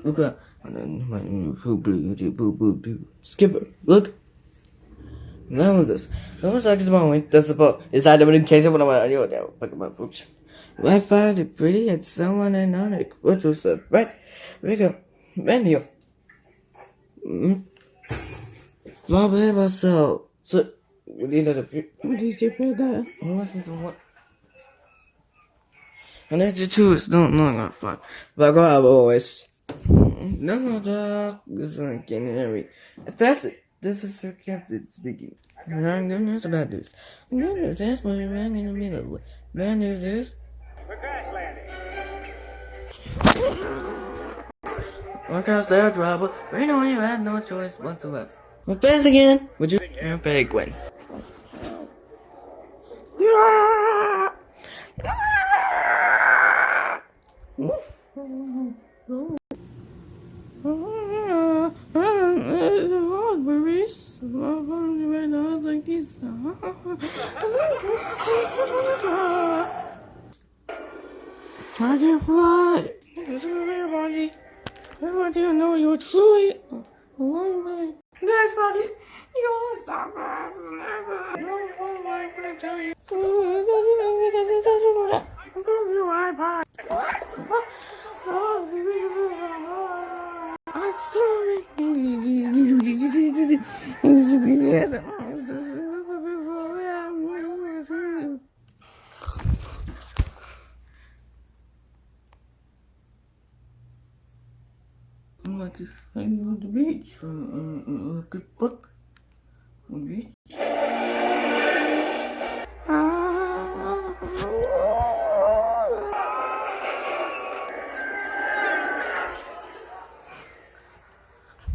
Look up. Skipper, look. That was this. That was like this moment. That's about. Is that the case of what I knew that? Pick up my books. Wi-Fi is pretty and someone ironic. What was the right? We go. Menu. Blah blah blah. So you need a few. What is the better? What is the what? And there's the two. Don't know not fun. But I got always. No, dog. This is like canary. It's actually. This is Sir Captain speaking. I'm good news about this. Good news is what you ran in the middle. Bad news is. We're crash landing. Across there, trouble. Right now you had no choice whatsoever. Well, fast again. Would you? You're a penguin. Berries, like this. I can fly. This is everybody. Everybody know you're truly. Guys, buddy, you're stop us. I'm gonna tell you. Your iPod. I'm like on the beach from a good book. On the beach.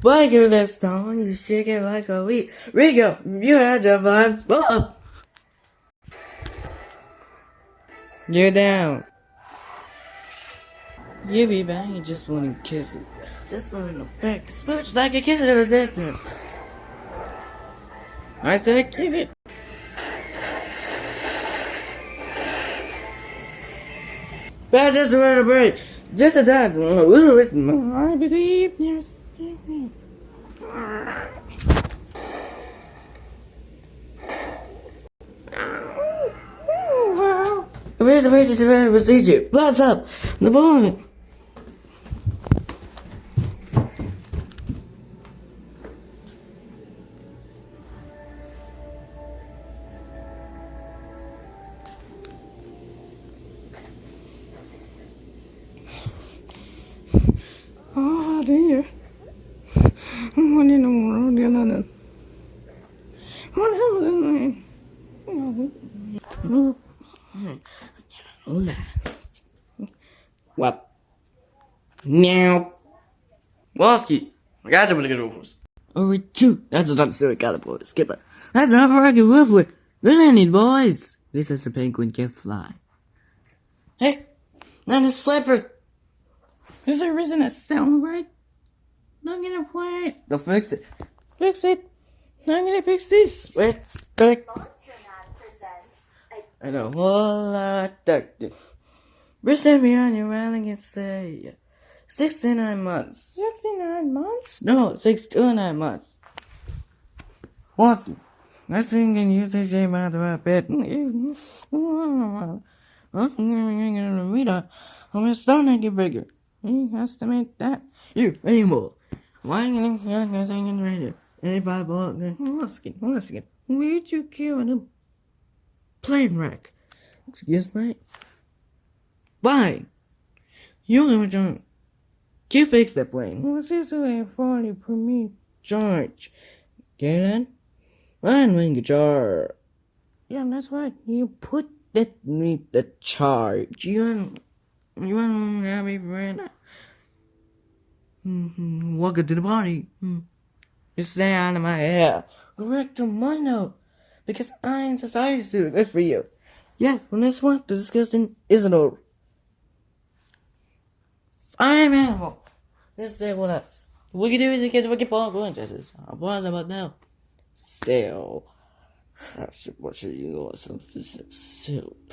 Why you that stone? You shake it like a weed. Rico, you had the fun. Whoa! You're down. You be back, you just wanna kiss it. Just wanna back. Smooch like a kiss at a distance. I said, kiss it. But just a little break. Just a dance. I believe there's. Where's the procedure? Blobs up! The bone! Oh dear. What in the world did I do? What happened? Hola. What? Meow. Walski. I got you with the good rules. Oh, two. That's not silly caterpillar. Skip it. That's not for I can work with. Then I need boys. This is a penguin can fly. Hey, now the slippers. Is there isn't a sound right? Not gonna play it. They'll fix it. Fix it. Not gonna fix this. Let's back. I know. Whole lot of receive me on your railing and say 69 months. 69 months? No, 69 months. What? I think in you say J Mother a bit. I'm gonna start to get bigger. He has to make that. You anymore. Why are you singing radio? Anybody bought once again. Where'd you kill him? Plane wreck. Excuse me. Why? You never join. You fix that plane. What's this way 40 per me charge? Galen? I'm doing a charge. Yeah, that's right. You put that me the charge. You want to have me friend? Welcome to the party. You stay out of my hair. Correct tomorrow. Because I'm society student. Good for you. Yeah, well, this one, the discussion isn't over. I'm animal. This day with us. What you do is you get to get ball going, Jesus. I'm bothered about now. Still. What should you go with some soup?